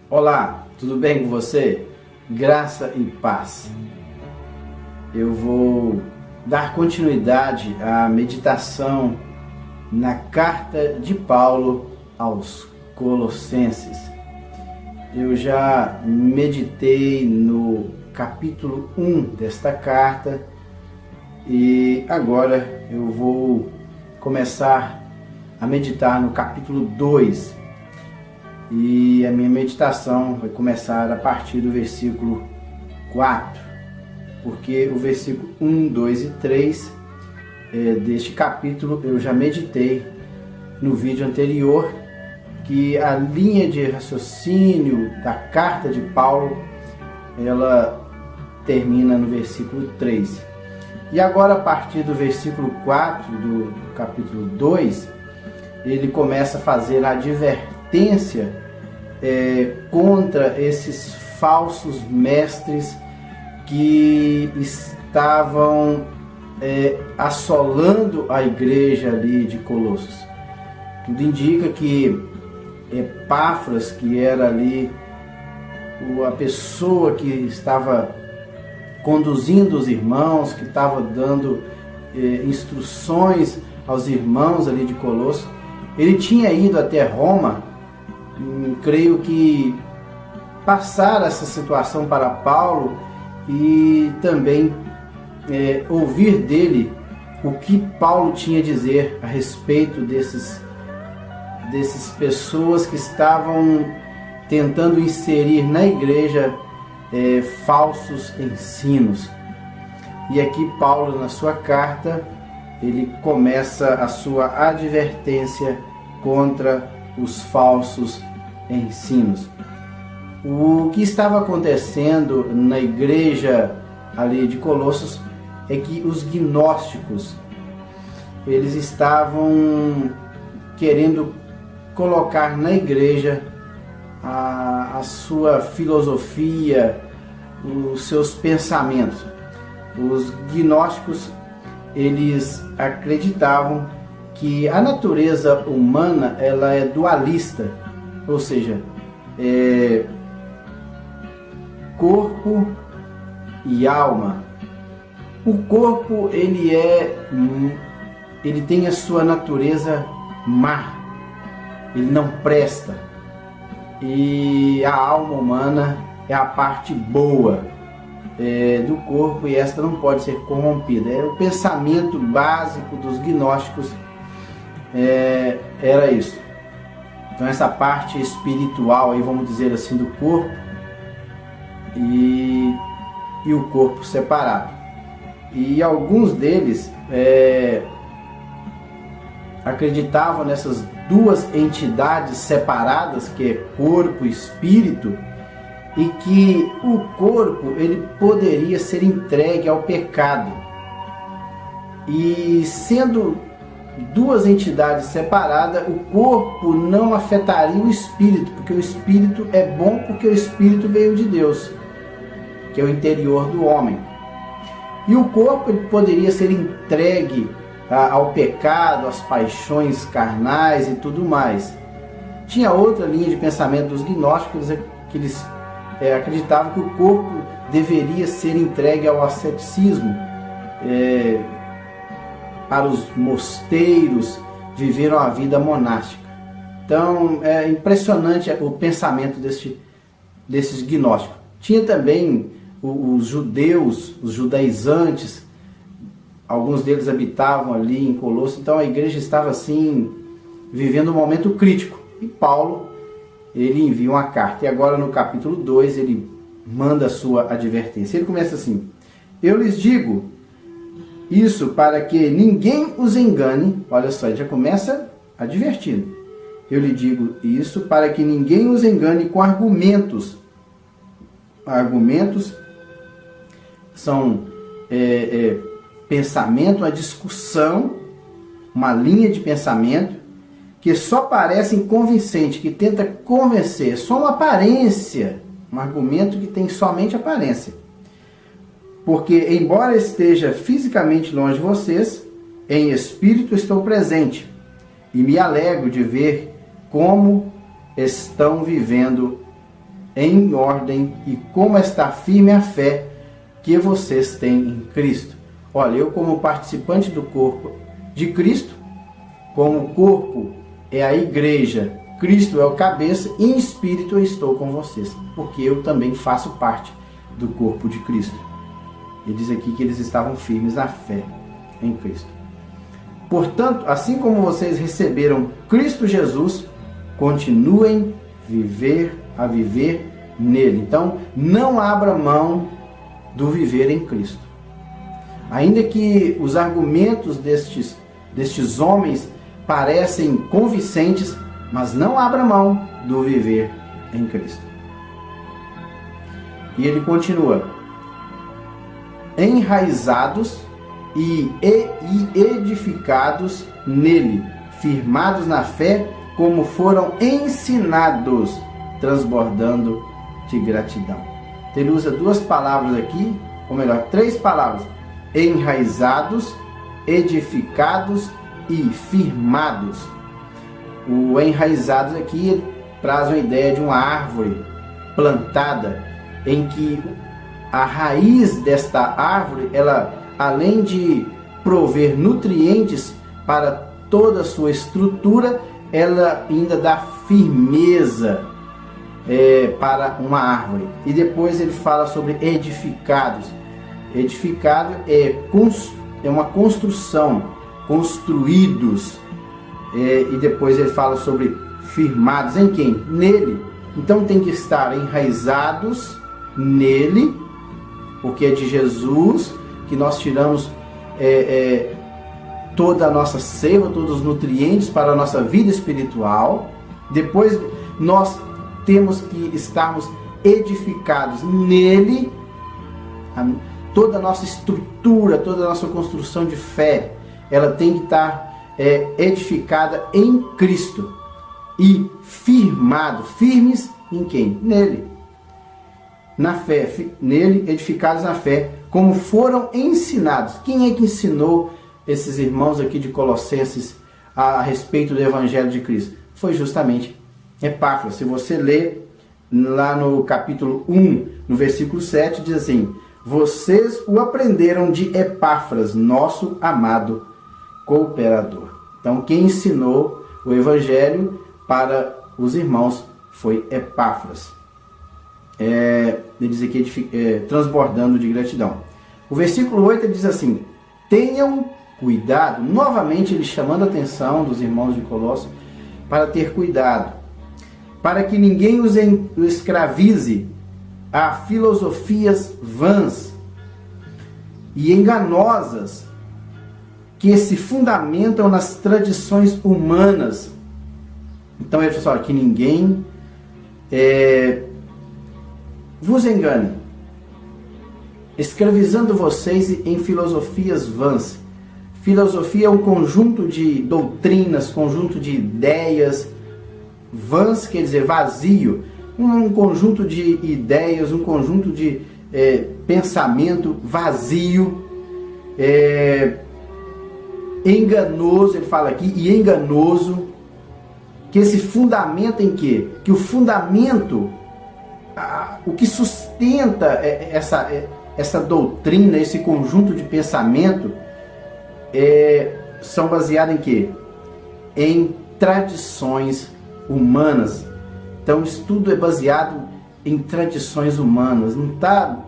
Olá, tudo bem com você? Graça e paz. Eu vou dar continuidade à meditação na carta de Paulo aos Colossenses. Eu já meditei no capítulo 1 desta carta e agora eu vou começar a meditar no capítulo 2. E a minha meditação vai começar a partir do versículo 4, porque o versículo 1, 2 e 3 deste capítulo eu já meditei no vídeo anterior, que a linha de raciocínio da carta de Paulo, ela termina no versículo 3. E agora, a partir do versículo 4 do capítulo 2, ele começa a fazer a advertência contra esses falsos mestres que estavam assolando a igreja ali de Colossos. Tudo indica que Epáfras, que era ali a pessoa que estava conduzindo os irmãos, que estava dando instruções aos irmãos ali de Colossos, ele tinha ido até Roma, creio que passar essa situação para Paulo e também ouvir dele o que Paulo tinha a dizer a respeito dessas pessoas que estavam tentando inserir na igreja falsos ensinos. E aqui Paulo, na sua carta, ele começa a sua advertência contra os falsos ensinos. O que estava acontecendo na igreja ali de Colossos é que os gnósticos, eles estavam querendo colocar na igreja a sua filosofia, os seus pensamentos. Os gnósticos, eles acreditavam que a natureza humana, ela é dualista, ou seja, corpo e alma. O corpo, ele tem a sua natureza má, ele não presta, e a alma humana é a parte boa do corpo, e esta não pode ser corrompida. O pensamento básico dos gnósticos era isso. Então essa parte espiritual, aí vamos dizer assim, do corpo e o corpo separado. E alguns deles acreditavam nessas duas entidades separadas, que é corpo e espírito, e que o corpo, ele poderia ser entregue ao pecado. E sendo duas entidades separadas, o corpo não afetaria o espírito, porque o espírito é bom, porque o espírito veio de Deus, que é o interior do homem. E o corpo, ele poderia ser entregue ao pecado, às paixões carnais e tudo mais. Tinha outra linha de pensamento dos gnósticos, que eles acreditavam que o corpo deveria ser entregue ao asceticismo, para os mosteiros, viveram a vida monástica. Então é impressionante o pensamento desses gnósticos. Tinha também os judeus, os judaizantes, alguns deles habitavam ali em Colossos, então a igreja estava assim, vivendo um momento crítico. E Paulo, ele envia uma carta, e agora no capítulo 2 ele manda a sua advertência. Ele começa assim: eu lhes digo isso para que ninguém os engane. Olha só, ele já começa advertindo. Eu lhe digo isso para que ninguém os engane com argumentos. Argumentos são pensamento, uma discussão, uma linha de pensamento que só parecem convincente, que tenta convencer, só uma aparência, um argumento que tem somente aparência. porque embora esteja fisicamente longe de vocês, em espírito estou presente e me alegro de ver como estão vivendo em ordem e como está firme a fé que vocês têm em Cristo. Olha, eu como participante do corpo de Cristo, como o corpo é a igreja, Cristo é o cabeça, e em espírito eu estou com vocês, porque eu também faço parte do corpo de Cristo. Ele diz aqui que eles estavam firmes na fé em Cristo. Portanto, assim como vocês receberam Cristo Jesus, continuem a viver nele. Então, não abra mão do viver em Cristo. Ainda que os argumentos destes homens parecem convincentes, mas não abra mão do viver em Cristo. E ele continua: enraizados e edificados nele, firmados na fé, como foram ensinados, transbordando de gratidão. Então, ele usa duas palavras aqui, ou melhor, três palavras: enraizados, edificados e firmados. O enraizados aqui ele traz uma ideia de uma árvore plantada, em que a raiz desta árvore, ela, além de prover nutrientes para toda a sua estrutura, ela ainda dá firmeza para uma árvore. E depois ele fala sobre edificados. Edificado é uma construção, construídos. E depois ele fala sobre firmados em quem? Nele. Então tem que estar enraizados nele, porque é de Jesus que nós tiramos toda a nossa seiva, todos os nutrientes para a nossa vida espiritual. Depois nós temos que estarmos edificados nele. Toda a nossa estrutura, toda a nossa construção de fé, ela tem que estar edificada em Cristo e firmes em quem? Nele. Na fé, nele, edificados na fé, como foram ensinados. Quem é que ensinou esses irmãos aqui de Colossenses a respeito do Evangelho de Cristo? Foi justamente Epáfras. Se você ler lá no capítulo 1, no versículo 7, diz assim: vocês o aprenderam de Epáfras, nosso amado cooperador. Então, quem ensinou o Evangelho para os irmãos foi Epáfras. Ele diz aqui, transbordando de gratidão. O versículo 8 diz assim: tenham cuidado. Novamente ele chamando a atenção dos irmãos de Colossos para ter cuidado, para que ninguém os escravize a filosofias vãs e enganosas que se fundamentam nas tradições humanas. Então ele fala que ninguém vos engane, escravizando vocês em filosofias vãs. Filosofia é um conjunto de doutrinas, conjunto de ideias. Vãs quer dizer vazio, um conjunto de ideias, um conjunto de pensamento vazio, enganoso, ele fala aqui, e enganoso, que se fundamenta em quê? Que o fundamento, o que sustenta essa doutrina, esse conjunto de pensamento, são baseados em quê? Em tradições humanas. Então isso tudo é baseado em tradições humanas, não está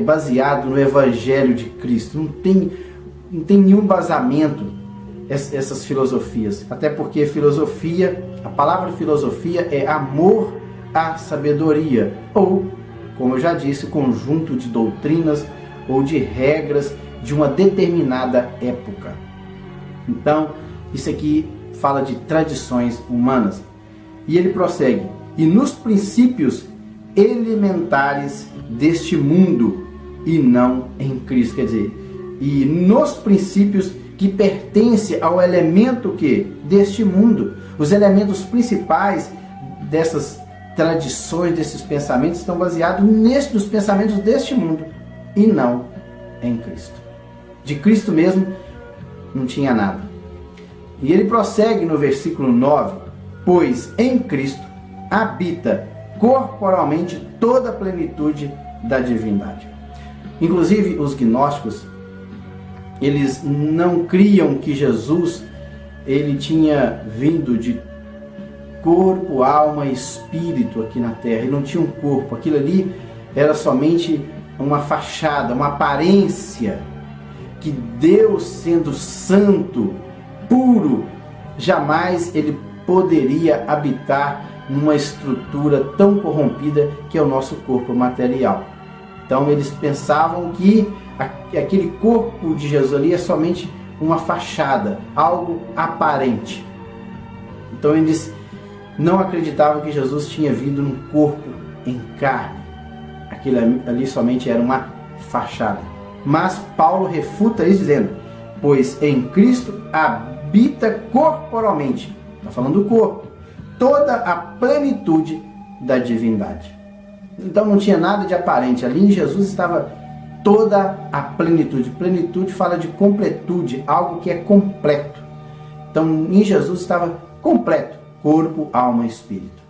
baseado no Evangelho de Cristo, não tem nenhum embasamento essas filosofias, até porque filosofia, a palavra filosofia é amor à sabedoria, ou, como eu já disse, conjunto de doutrinas ou de regras de uma determinada época. Então, isso aqui fala de tradições humanas. E ele prossegue: e nos princípios elementares deste mundo, e não em Cristo. Quer dizer, e nos princípios que pertencem ao elemento deste mundo. Os elementos principais dessas tradições, desses pensamentos, estão baseados nos pensamentos deste mundo, e não em Cristo. De Cristo mesmo não tinha nada. E ele prossegue no versículo 9: pois em Cristo habita corporalmente toda a plenitude da divindade. Inclusive os gnósticos, eles não criam que Jesus ele tinha vindo de corpo, alma e espírito aqui na terra. Ele não tinha um corpo. Aquilo ali era somente uma fachada, uma aparência, que Deus, sendo santo, puro, jamais ele poderia habitar numa estrutura tão corrompida que é o nosso corpo material. Então eles pensavam que aquele corpo de Jesus ali é somente uma fachada, algo aparente. Então eles não acreditavam que Jesus tinha vindo num corpo em carne. Aquilo ali somente era uma fachada. Mas Paulo refuta isso dizendo: pois em Cristo habita corporalmente, está falando do corpo, toda a plenitude da divindade. Então não tinha nada de aparente. Ali em Jesus estava toda a plenitude. Plenitude fala de completude, algo que é completo. Então em Jesus estava completo, corpo, alma e espírito.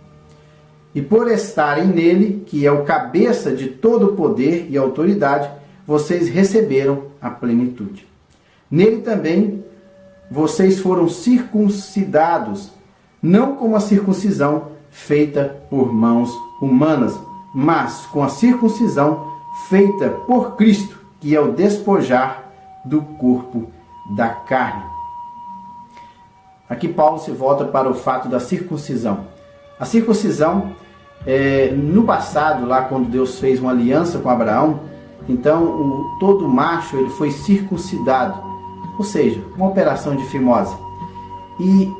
E por estarem nele, que é o cabeça de todo o poder e autoridade, vocês receberam a plenitude. Nele também vocês foram circuncidados, não com a circuncisão feita por mãos humanas, mas com a circuncisão feita por Cristo, que é o despojar do corpo da carne. Aqui Paulo se volta para o fato da circuncisão. A circuncisão, no passado, lá quando Deus fez uma aliança com Abraão, então todo macho ele foi circuncidado, ou seja, uma operação de fimose. E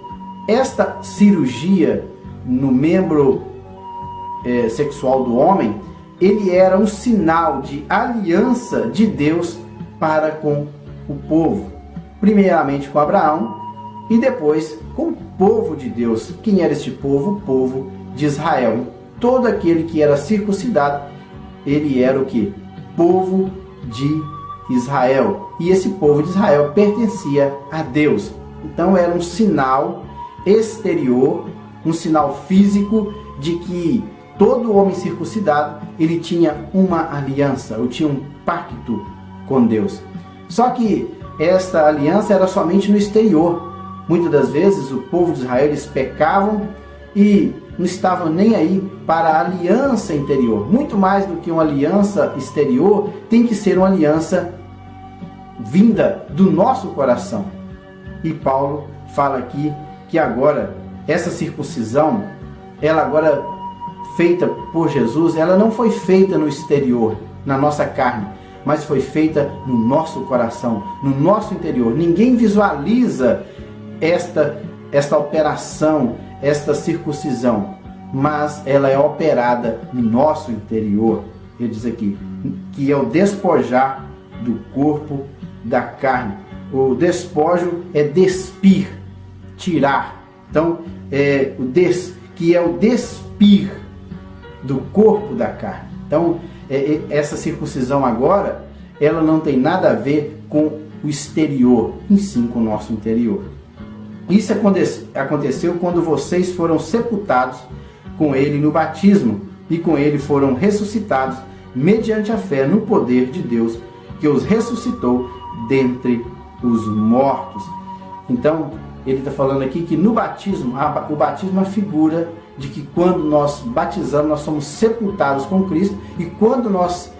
esta cirurgia no membro sexual do homem, ele era um sinal de aliança de Deus para com o povo, primeiramente com Abraão e depois com o povo de Deus. Quem era este povo? O povo de Israel. E todo aquele que era circuncidado, ele era o que? Povo de Israel. E esse povo de Israel pertencia a Deus. Então era um sinal exterior, um sinal físico de que todo homem circuncidado, ele tinha uma aliança, ou tinha um pacto com Deus. Só que esta aliança era somente no exterior. Muitas das vezes o povo de Israel, eles pecavam e não estavam nem aí para a aliança interior. Muito mais do que uma aliança exterior, tem que ser uma aliança vinda do nosso coração. E Paulo fala aqui que agora, essa circuncisão, ela agora feita por Jesus, ela não foi feita no exterior, na nossa carne, mas foi feita no nosso coração, no nosso interior. Ninguém visualiza esta operação, esta circuncisão, mas ela é operada no nosso interior. Ele diz aqui que é o despojar do corpo da carne. O despojo é despir, tirar. Então, que é o despir do corpo da carne. Então, essa circuncisão agora, ela não tem nada a ver com o exterior, e sim com o nosso interior. Isso aconteceu quando vocês foram sepultados com ele no batismo, e com ele foram ressuscitados mediante a fé no poder de Deus, que os ressuscitou dentre os mortos. Então, ele está falando aqui que no batismo, o batismo é a figura de que quando nós batizamos, nós somos sepultados com Cristo, e quando nós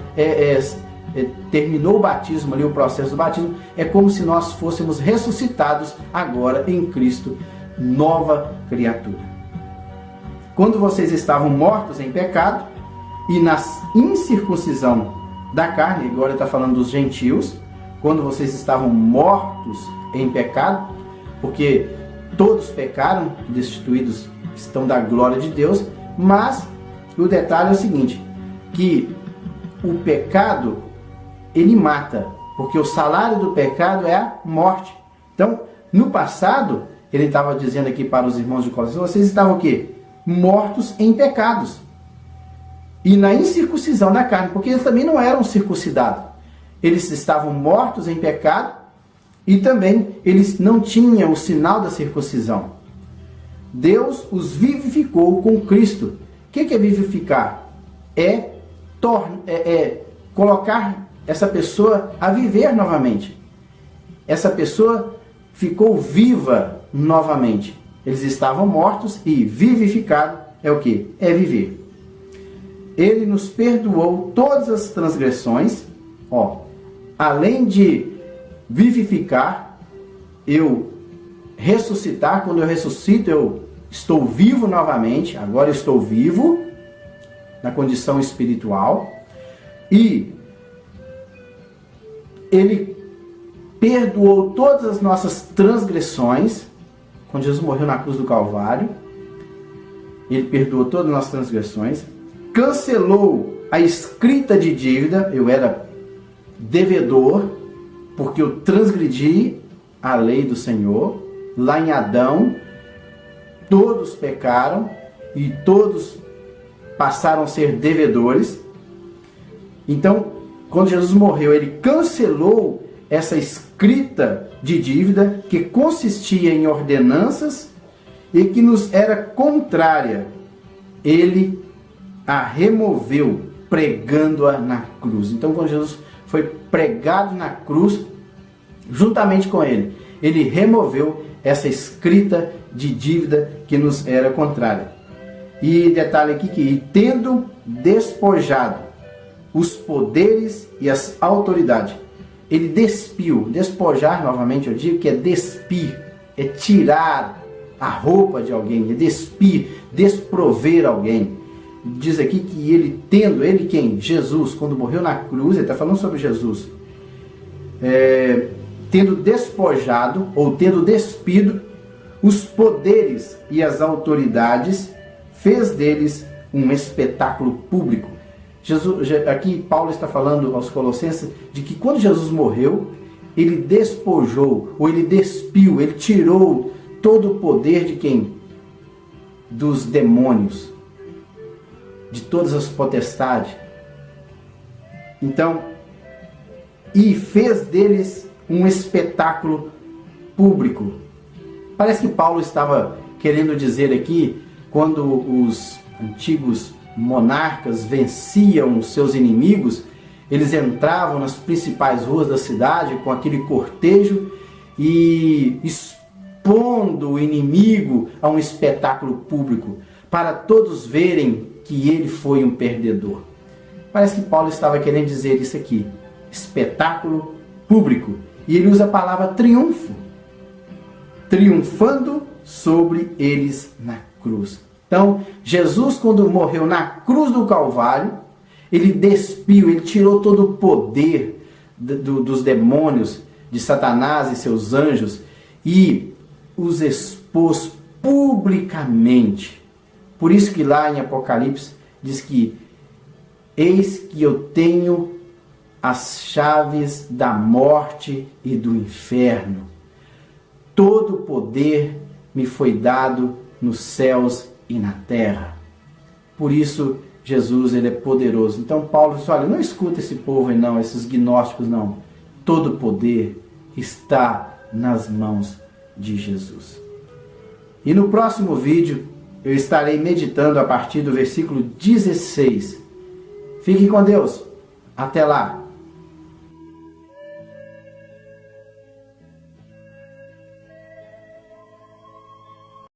terminou o batismo ali, o processo do batismo, é como se nós fôssemos ressuscitados agora em Cristo, nova criatura. Quando vocês estavam mortos em pecado e na incircuncisão da carne, agora ele está falando dos gentios, quando vocês estavam mortos em pecado, porque todos pecaram, destituídos estão da glória de Deus, mas o detalhe é o seguinte, que o pecado, ele mata, porque o salário do pecado é a morte. Então, no passado, ele estava dizendo aqui para os irmãos de Colossenses, vocês estavam o quê? Mortos em pecados. E na incircuncisão da carne, porque eles também não eram circuncidados. eles estavam mortos em pecado e também eles não tinham o sinal da circuncisão. Deus os vivificou com Cristo. O que é vivificar? É colocar essa pessoa a viver novamente. Essa pessoa ficou viva novamente. Eles estavam mortos e vivificado é o que? É viver. Ele nos perdoou todas as transgressões. Além de vivificar, eu ressuscitar, quando eu ressuscito, eu estou vivo novamente. Agora eu estou vivo na condição espiritual. E Ele perdoou todas as nossas transgressões. Quando Jesus morreu na cruz do Calvário, Ele perdoou todas as nossas transgressões. Cancelou a escrita de dívida. Eu era devedor, porque eu transgredi a lei do Senhor. Lá em Adão, todos pecaram e todos passaram a ser devedores. Então, quando Jesus morreu, Ele cancelou essa escrita de dívida que consistia em ordenanças e que nos era contrária. Ele a removeu, pregando-a na cruz. Então, quando Jesus foi pregado na cruz, juntamente com Ele, Ele removeu essa escrita de dívida que nos era contrária. E detalhe aqui que, tendo despojado os poderes e as autoridades, Ele despiu. Despojar, novamente eu digo, que é despir, é tirar a roupa de alguém, é despir, desprover alguém. Diz aqui que Ele tendo, Ele quem? Jesus, quando morreu na cruz, Ele está falando sobre Jesus, tendo despojado ou tendo despido os poderes e as autoridades, fez deles um espetáculo público. Aqui Paulo está falando aos Colossenses de que quando Jesus morreu, Ele despojou, ou Ele despiu, Ele tirou todo o poder de quem? Dos demônios, de todas as potestades. Então, e fez deles um espetáculo público. Parece que Paulo estava querendo dizer aqui, quando os antigos monarcas venciam os seus inimigos, eles entravam nas principais ruas da cidade com aquele cortejo e expondo o inimigo a um espetáculo público, para todos verem que ele foi um perdedor. Parece que Paulo estava querendo dizer isso aqui, espetáculo público. E ele usa a palavra triunfo, triunfando sobre eles na cruz. Então, Jesus, quando morreu na cruz do Calvário, Ele despiu, Ele tirou todo o poder dos demônios, de Satanás e seus anjos, e os expôs publicamente. Por isso que lá em Apocalipse diz que eis que eu tenho as chaves da morte e do inferno. Todo o poder me foi dado nos céus e na terra. Por isso, Jesus, Ele é poderoso. Então Paulo diz, olha, não escuta esse povo aí não, esses gnósticos não. Todo o poder está nas mãos de Jesus. E no próximo vídeo, eu estarei meditando a partir do versículo 16. Fique com Deus. Até lá.